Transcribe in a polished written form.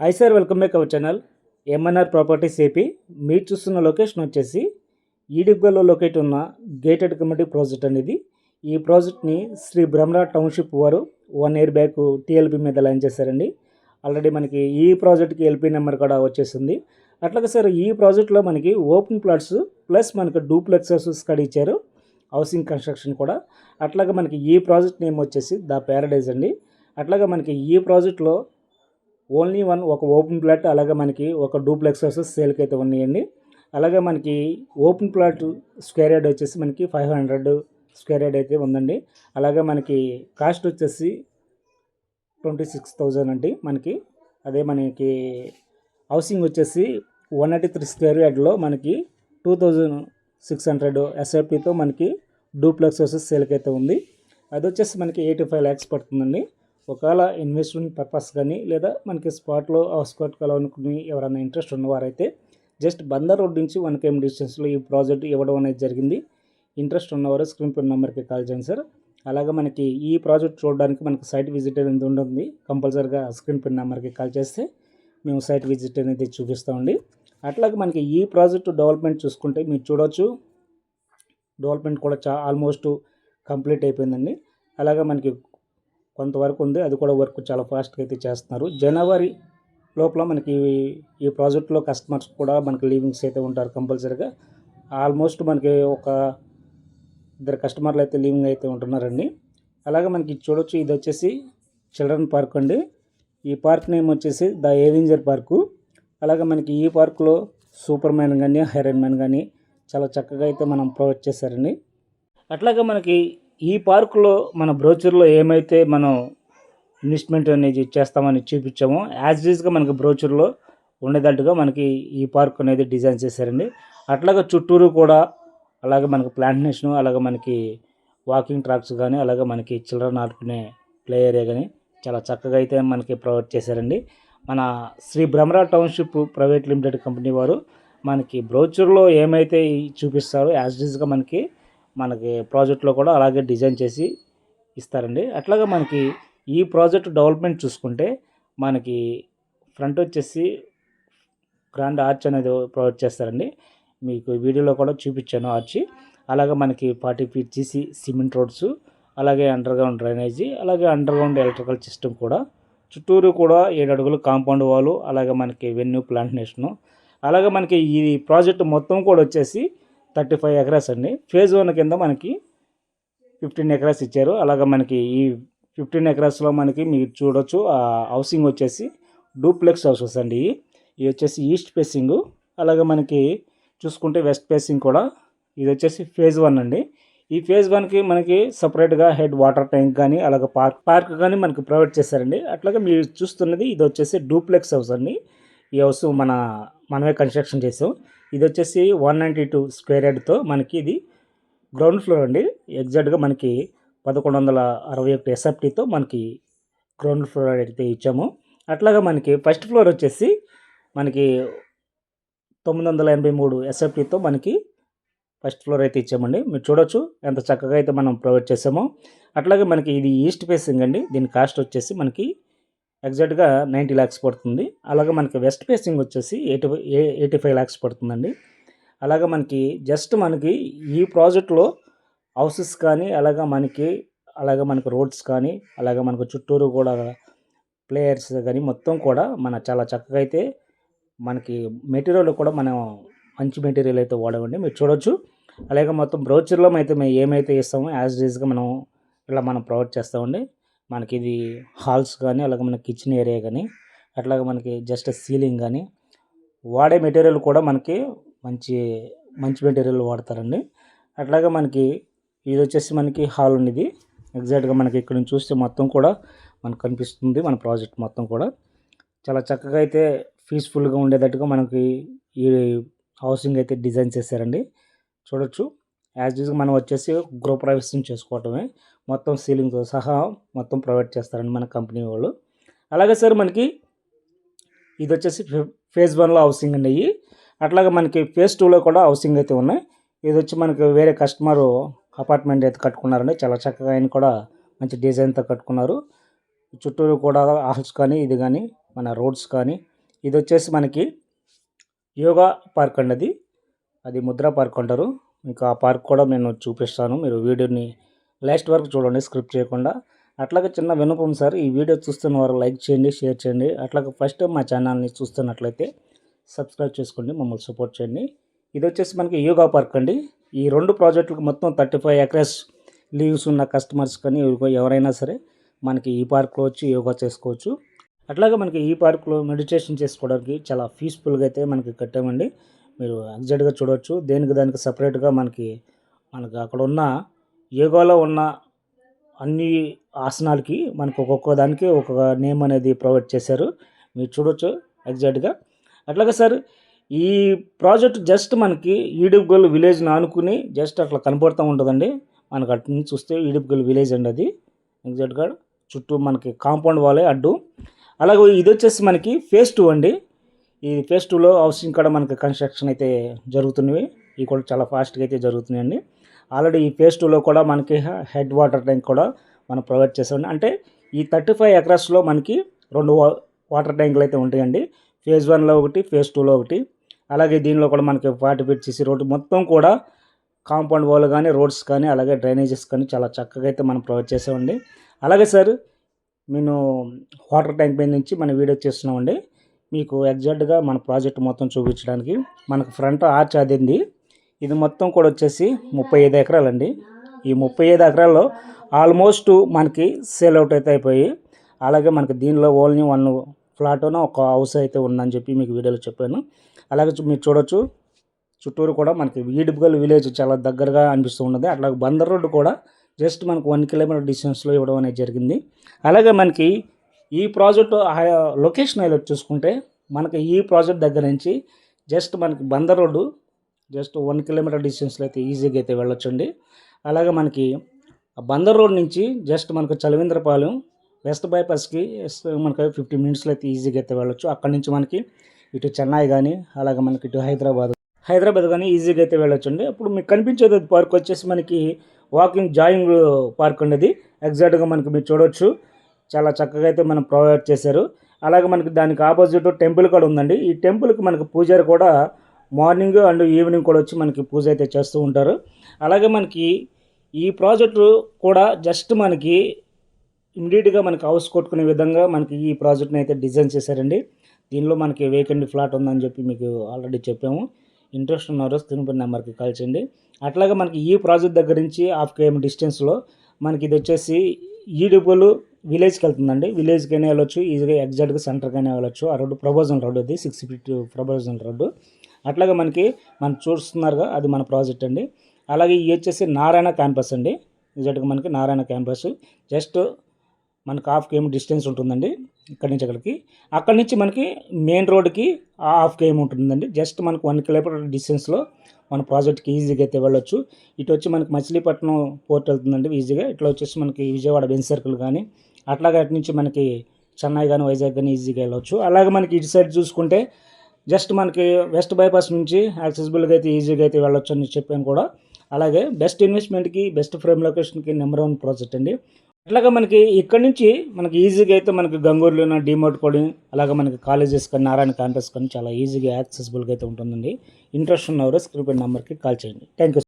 Hi sir, welcome back our channel MNR properties AP. మీరు చూస్తున్న location వచ్చేసి ఈడిగ్గాలో locate ఉన్న గేటెడ్ కమ్యూనిటీ ప్రాజెక్ట్ అనేది. ఈ ప్రాజెక్ట్ని శ్రీ బ్రహ్మరా టౌన్షిప్ వారు 1 year బ్యాక్ టీఎల్పీ మీద లాంచ్ చేశారండి. ఆల్రెడీ మనకి ఈ ప్రాజెక్ట్కి ఎల్పీ నెంబర్ కూడా వచ్చేసింది. అట్లాగే సార్, ఈ ప్రాజెక్ట్లో మనకి ఓపెన్ ప్లాట్స్ ప్లస్ మనకి డూప్లెక్సెస్ కూడా ఇచ్చారు, హౌసింగ్ కన్స్ట్రక్షన్ కూడా. అట్లాగే మనకి ఈ ప్రాజెక్ట్ నేమ్ వచ్చేసి ద ప్యారడైజ్ అండి. అట్లాగే మనకి ఈ ప్రాజెక్ట్లో ఓన్లీ ఒక ఓపెన్ ప్లాట్, అలాగే మనకి ఒక డూప్లెక్స్ హౌసెస్ సేల్కి అయితే ఉన్నాయండి. అలాగే మనకి ఓపెన్ ప్లాట్ స్క్వేర్ యార్డ్ వచ్చేసి మనకి 500 స్క్వేర్ యార్డ్ అయితే ఉందండి. అలాగే మనకి కాస్ట్ వచ్చేసి 26,000 అండి మనకి. అదే మనకి హౌసింగ్ వచ్చేసి 183 స్క్వేర్ యార్డ్లో మనకి 2,600 ఎస్ఎఫ్టీతో మనకి డూప్లెక్స్ హౌసెస్ సేల్కి అయితే ఉంది. అది వచ్చేసి మనకి 85 lakhs పడుతుందండి. ఒకవేళ ఇన్వెస్ట్మెంట్ పర్పస్ కానీ లేదా మనకి స్పాట్లో హౌస్ కట్టుకోవాలనుకుని ఎవరైనా ఇంట్రెస్ట్ ఉన్నవారైతే జస్ట్ బందర్ రోడ్ నుంచి 1 km డిస్టెన్స్లో ఈ ప్రాజెక్ట్ ఇవ్వడం అనేది జరిగింది. ఇంట్రెస్ట్ ఉన్నవారు స్క్రీన్ పై నెంబర్కి కాల్ చేయండి సార్. అలాగే మనకి ఈ ప్రాజెక్ట్ చూడడానికి మనకి సైట్ విజిట్ అనేది ఉంటుంది. కంపల్సరీగా స్క్రీన్ పై నెంబర్కి కాల్ చేస్తే మేము సైట్ విజిట్ అనేది చూపిస్తామండి. అట్లాగే మనకి ఈ ప్రాజెక్ట్ డెవలప్మెంట్ చూసుకుంటే మీరు చూడవచ్చు, డెవలప్మెంట్ కూడా ఆల్మోస్ట్ కంప్లీట్ అయిపోయిందండి. అలాగే మనకి కొంతవరకు ఉంది, అది కూడా వర్క్ చాలా ఫాస్ట్గా అయితే చేస్తున్నారు. జనవరి లోపల మనకి ఈ ప్రాజెక్ట్లో కస్టమర్స్ కూడా మనకి లీవింగ్స్ అయితే ఉంటారు కంపల్సరీగా. ఆల్మోస్ట్ మనకి ఒక 2 కస్టమర్లు అయితే లీవింగ్ అయితే ఉంటున్నారండి. అలాగే మనకి చూడొచ్చు, ఇది వచ్చేసి చిల్డ్రన్ పార్క్ అండి. ఈ పార్క్ నేమ్ వచ్చేసి ద ఏవెంజర్ పార్కు. అలాగే మనకి ఈ పార్కులో సూపర్ మ్యాన్ కానీ హైరన్ మ్యాన్ కానీ చాలా చక్కగా అయితే మనం ప్రొవైడ్ చేశారండి. అట్లాగే మనకి ఈ పార్కులో మన బ్రోచర్లో ఏమైతే మనం ఇన్వెస్ట్మెంట్ అనేది చేస్తామని చూపించామో యాజ్ ఈజ్గా మనకి బ్రోచర్లో ఉండేటట్టుగా మనకి ఈ పార్క్ అనేది డిజైన్ చేశారండి. అట్లాగే చుట్టూరు కూడా అలాగే మనకి ప్లాంటేషన్, అలాగే మనకి వాకింగ్ ట్రాక్స్ కానీ, అలాగే మనకి చిల్డ్రన్ ఆడుకునే ప్లే ఏరియా కానీ చాలా చక్కగా అయితే మనకి ప్రొవైడ్ చేశారండి. మన Shri Brahmara township private limited company వారు మనకి బ్రోచర్లో ఏమైతే చూపిస్తారో యాజ్ ఈజ్గా మనకి ప్రాజెక్ట్లో కూడా అలాగే డిజైన్ చేసి ఇస్తారండి. అట్లాగే మనకి ఈ ప్రాజెక్ట్ డెవలప్మెంట్ చూసుకుంటే మనకి ఫ్రంట్ వచ్చేసి గ్రాండ్ ఆర్చ్ అనేది ప్రొవైడ్ చేస్తారండి. మీకు వీడియోలో కూడా చూపించాను ఆర్చి. అలాగే మనకి 40 feet జీసీ సిమెంట్ రోడ్స్, అలాగే అండర్గ్రౌండ్ డ్రైనేజీ, అలాగే అండర్గ్రౌండ్ ఎలక్ట్రికల్ సిస్టమ్ కూడా. చుట్టూరు కూడా 7 అడుగులు కాంపౌండ్ వాలు, అలాగే మనకి వెన్యూ ప్లాంటేషను. అలాగే మనకి ఈ ప్రాజెక్ట్ మొత్తం కూడా వచ్చేసి 35 acres అండి. ఫేజ్ 1 కింద మనకి 15 acres ఇచ్చారు. అలాగే మనకి ఈ 15 acresలో మనకి మీరు చూడొచ్చు హౌసింగ్ వచ్చేసి డూప్లెక్స్ హౌసెస్ అండి. ఇవి వచ్చేసి ఈస్ట్ ఫేసింగ్, అలాగే మనకి చూసుకుంటే వెస్ట్ ఫేసింగ్ కూడా. ఇది వచ్చేసి ఫేజ్ 1 అండి. ఈ ఫేజ్ 1కి మనకి సపరేట్గా హెడ్ వాటర్ ట్యాంక్ కానీ, అలాగే పార్క్ కానీ మనకి ప్రొవైడ్ చేశారండి. అట్లాగే మీరు చూస్తున్నది ఇది వచ్చేసి డూప్లెక్స్ హౌస్ అండి. ఈ హౌస్ మనమే కన్స్ట్రక్షన్ చేసాం. ఇది వచ్చేసి 192 స్క్వేర్ యార్డ్తో మనకి ఇది గ్రౌండ్ ఫ్లోర్ అండి. ఎగ్జాక్ట్గా మనకి 1161 ఎస్ఎఫ్టీతో మనకి గ్రౌండ్ ఫ్లోర్ అయితే ఇచ్చాము. అట్లాగా మనకి ఫస్ట్ ఫ్లోర్ వచ్చేసి మనకి 983 ఎస్ఎఫ్టీతో మనకి ఫస్ట్ ఫ్లోర్ అయితే ఇచ్చామండి. మీరు చూడొచ్చు ఎంత చక్కగా అయితే మనం ప్రొవైడ్ చేసామో. అట్లాగే మనకి ఇది ఈస్ట్ ఫేసింగ్ అండి. దీని కాస్ట్ వచ్చేసి మనకి ఎగ్జాక్ట్గా 90 lakhs పడుతుంది. అలాగే మనకి వెస్ట్ ఫేసింగ్ వచ్చేసి 85 lakhs పడుతుందండి. అలాగే మనకి జస్ట్ మనకి ఈ ప్రాజెక్ట్లో హౌసెస్ కానీ, అలాగే మనకి రోడ్స్ కానీ, అలాగే మనకు చుట్టూరు కూడా ప్లేయర్స్ కానీ మొత్తం కూడా చాలా చక్కగా అయితే మనకి మెటీరియల్ కూడా మనం మంచి మెటీరియల్ అయితే వాడమండి. మీరు చూడొచ్చు. అలాగే మొత్తం బ్రోచర్లో అయితే మేము ఏమైతే ఇస్తామో యాజ్ ఈజ్గా మనం ప్రొవైడ్ చేస్తామండి. మనకి ఇది హాల్స్ కానీ, అలాగే మన కిచెన్ ఏరియా కానీ, అట్లాగే మనకి జస్ట్ సీలింగ్ కానీ వాడే మెటీరియల్ కూడా మనకి మంచి మెటీరియల్ వాడతారండి. అట్లాగే మనకి ఇది వచ్చేసి మనకి హాల్ ఉన్నది. ఎగ్జాక్ట్గా మనకి ఇక్కడ నుంచి చూస్తే మొత్తం కూడా మనకు కనిపిస్తుంది. మన ప్రాజెక్ట్ మొత్తం కూడా చాలా చక్కగా అయితే పీస్ఫుల్గా ఉండేటట్టుగా మనకి ఈ హౌసింగ్ అయితే డిజైన్ చేశారండి. చూడొచ్చు. యాజ్ యూజ్గా మనం వచ్చేసి గృహప్రవేశం చేసుకోవటమే, మొత్తం సీలింగ్తో సహా మొత్తం ప్రొవైడ్ చేస్తారండి మన కంపెనీ వాళ్ళు. అలాగే సార్ మనకి ఇది వచ్చేసి ఫేజ్ 1లో హౌసింగ్ అండి. అట్లాగే మనకి ఫేజ్ 2లో కూడా హౌసింగ్ అయితే ఉన్నాయి. ఇది వచ్చి మనకి వేరే కస్టమరు అపార్ట్మెంట్ అయితే కట్టుకున్నారండి. చాలా చక్కగా ఆయన కూడా మంచి డిజైన్తో కట్టుకున్నారు. చుట్టూరు కూడా హాల్స్ కానీ, ఇది కానీ మన రోడ్స్ కానీ, ఇది వచ్చేసి మనకి యోగా పార్క్ అండి. అది ముద్రా పార్క్ అంటారు. మీకు ఆ పార్క్ కూడా నేను చూపిస్తాను. మీరు వీడియోని లాస్ట్ వరకు చూడండి స్క్రిప్ట్ చేయకుండా. అట్లాగే చిన్న విన్నపం సార్, ఈ వీడియో చూస్తున్న వారు లైక్ చేయండి, షేర్ చేయండి. అట్లాగే ఫస్ట్ టైం మా ఛానల్ని చూస్తున్నట్లయితే సబ్స్క్రైబ్ చేసుకోండి, మమ్మల్ని సపోర్ట్ చేయండి. ఇది వచ్చేసి మనకి యోగా పార్క్ అండి. ఈ 2 ప్రాజెక్టులకు మొత్తం 35 ఎకరేస్ లీవ్స్ ఉన్న కస్టమర్స్ కానీ ఎవరైనా సరే మనకి ఈ పార్క్లో వచ్చి యోగా చేసుకోవచ్చు. అట్లాగే మనకి ఈ పార్క్లో మెడిటేషన్ చేసుకోవడానికి చాలా పీస్ఫుల్గా అయితే మనకి కట్టామండి. మీరు ఎగ్జాక్ట్గా చూడవచ్చు. దానికి సపరేట్గా మనకి అక్కడ ఉన్న యోగాలో ఉన్న అన్ని ఆసనాలకి మనకు ఒక్కొక్క దానికి ఒక్కొక్క నేమ్ అనేది ప్రొవైడ్ చేశారు. మీరు చూడవచ్చు ఎగ్జాక్ట్గా. అట్లాగే సార్, ఈ ప్రాజెక్ట్ జస్ట్ మనకి ఈడుపుగల్ విలేజ్ని ఆనుకుని జస్ట్ అట్లా కనపడుతూ ఉంటుందండి. మనకు అటు నుంచి చూస్తే ఈడుపుగల్ విలేజ్ అండి అది. ఎగ్జాక్ట్గా చుట్టూ మనకి కాంపౌండ్ వాలే అడ్డు. అలాగే ఇది వచ్చేసి మనకి ఫేజ్ 2 అండి. ఈ ఫేజ్ 2లో హౌసింగ్ కూడా మనకి కన్స్ట్రక్షన్ అయితే జరుగుతున్నవి. ఇవి కూడా చాలా ఫాస్ట్గా అయితే జరుగుతున్నాయండి. ఆల్రెడీ ఈ ఫేజ్ 2లో కూడా మనకి హెడ్ వాటర్ ట్యాంక్ కూడా మనం ప్రొవైడ్ చేసామండి. అంటే ఈ 35 ఎకరాస్లో మనకి 2 వాటర్ ట్యాంకులు అయితే ఉంటాయండి. ఫేజ్ 1లో ఒకటి, ఫేజ్ 2లో ఒకటి. అలాగే దీనిలో కూడా మనకి 40 ఫీట్ సీసీ రోడ్డు మొత్తం కూడా కాంపౌండ్ వాల్ కానీ, రోడ్స్ కానీ, అలాగే డ్రైనేజెస్ కానీ చాలా చక్కగా అయితే మనం ప్రొవైడ్ చేసామండి. అలాగే సార్, నేను వాటర్ ట్యాంక్ పై నుంచి మన వీడియో చేస్తున్నామండి. మీకు ఎగ్జాక్ట్గా మన ప్రాజెక్ట్ మొత్తం చూపించడానికి మనకు ఫ్రంట్ ఆర్చ్ అదింది. ఇది మొత్తం కూడా వచ్చేసి 35 ఎకరాలండి. ఈ 35 ఎకరాల్లో ఆల్మోస్ట్ మనకి సేల్ అవుట్ అయితే అయిపోయి, అలాగే మనకి దీనిలో ఓన్లీ 1 ఫ్లాట్ను ఒక హౌస్ అయితే ఉందని చెప్పి మీకు వీడియోలో చెప్పాను. అలాగే మీరు చూడొచ్చు, చుట్టూరు కూడా మనకి ఈడుపుగల్ విలేజ్ చాలా దగ్గరగా అనిపిస్తూ ఉన్నది. అట్లాగే బందర్ రోడ్డు కూడా జస్ట్ మనకు 1 కిలోమీటర్ డిస్టెన్స్లో ఇవ్వడం అనేది జరిగింది. అలాగే మనకి ఈ ప్రాజెక్టు లొకేషన్ హైలైట్ చూసుకుంటే మనకి ఈ ప్రాజెక్ట్ దగ్గర నుంచి జస్ట్ మనకి బందర్ రోడ్డు జస్ట్ 1 కిలోమీటర్ డిస్టెన్స్లో అయితే ఈజీగా అయితే వెళ్ళొచ్చండి. అలాగే మనకి బందర్ రోడ్ నుంచి జస్ట్ మనకు చలవేంద్రపాలెం వెస్ట్ బైపాస్కి మనకి 15 మినిట్స్లో అయితే ఈజీగా అయితే వెళ్ళొచ్చు. అక్కడి నుంచి మనకి ఇటు చెన్నై కానీ, అలాగే మనకి ఇటు హైదరాబాద్ కానీ ఈజీగా అయితే వెళ్ళొచ్చండి. అప్పుడు మీకు కనిపించేది పార్క్ వచ్చేసి మనకి వాకింగ్ జాయింగ్ పార్క్ అనేది ఎగ్జాక్ట్గా మనకి మీరు చూడవచ్చు. చాలా చక్కగా అయితే మనం ప్రొవైడ్ చేశారు. అలాగే మనకి దానికి ఆపోజిట్ టెంపుల్ కూడా ఉందండి. ఈ టెంపుల్కి మనకి పూజారి కూడా మార్నింగ్ అండ్ ఈవినింగ్ కూడా వచ్చి మనకి పూజ అయితే చేస్తూ ఉంటారు. అలాగే మనకి ఈ ప్రాజెక్టు కూడా జస్ట్ మనకి ఇమ్మీడియట్గా మనకి హౌస్ కొట్టుకునే విధంగా మనకి ఈ ప్రాజెక్ట్ని అయితే డిజైన్ చేశారండి. దీనిలో మనకి వేకెంట్ ఫ్లాట్ ఉందని చెప్పి మీకు ఆల్రెడీ చెప్పాము. ఇంట్రెస్ట్ ఉన్నారు స్క్రీన్ పై నెంబర్కి కాల్ చేయండి. అట్లాగే మనకి ఈ ప్రాజెక్ట్ దగ్గర నుంచి 1/2 km డిస్టెన్స్లో మనకి ఇది వచ్చేసి ఈడుపుగల్ విలేజ్కి వెళ్తుందండి. విలేజ్కైనా వెళ్ళొచ్చు, ఈజీగా ఎగ్జాక్ట్గా సెంటర్కైనా వెళ్ళొచ్చు. ఆ రోడ్డు ప్రపోజల్ రోడ్డు, అది 6 ఫీట్ ప్రపోజల్ రోడ్డు. అట్లాగే మనం చూస్తున్నారుగా, అది మన ప్రాజెక్ట్ అండి. అలాగే ఇది వచ్చేసి నారాయణ క్యాంపస్ అండి. ఎగ్జాక్ట్గా మనకి నారాయణ క్యాంపస్ జస్ట్ మనకు 1/2 km డిస్టెన్స్ ఉంటుందండి ఇక్కడి నుంచి అక్కడికి. అక్కడి నుంచి మనకి మెయిన్ రోడ్డుకి 1/2 km ఉంటుందండి. జస్ట్ మనకు 1 కిలోమీటర్ డిస్టెన్స్లో మన ప్రాజెక్ట్కి ఈజీగా అయితే వెళ్ళొచ్చు. ఇటు వచ్చి మనకి మచిలీపట్నం పోర్ట్ వెళ్తుందండి ఈజీగా. ఇట్లా వచ్చేసి మనకి విజయవాడ బెంజ్ సర్కిల్ కానీ, అట్లాగే అటు నుంచి మనకి చెన్నై కానీ, వైజాగ్ కానీ ఈజీగా వెళ్ళొచ్చు. అలాగే మనకి ఇటు సైడ్ చూసుకుంటే జస్ట్ మనకి వెస్ట్ బైపాస్ నుంచి యాక్సెసిబుల్గా అయితే ఈజీగా అయితే వెళ్ళొచ్చు అని చెప్పాను కూడా. అలాగే బెస్ట్ ఇన్వెస్ట్మెంట్కి, బెస్ట్ ఫ్రేమ్ లొకేషన్కి నెంబర్ 1 ప్రాజెక్ట్ అండి. అట్లాగే మనకి ఇక్కడ నుంచి మనకి ఈజీగా అయితే మనకి గంగూరులోన డిమోట్ కోడింగ్, అలాగే మనకి కాలేజెస్ కానీ, నారాయణ క్యాంపస్ కానీ చాలా ఈజీగా యాక్సెసిబుల్గా అయితే ఉంటుందండి. ఇంట్రెస్ట్ ఉన్నవారు స్క్రీన్ పై నెంబర్కి కాల్ చేయండి. Thank you.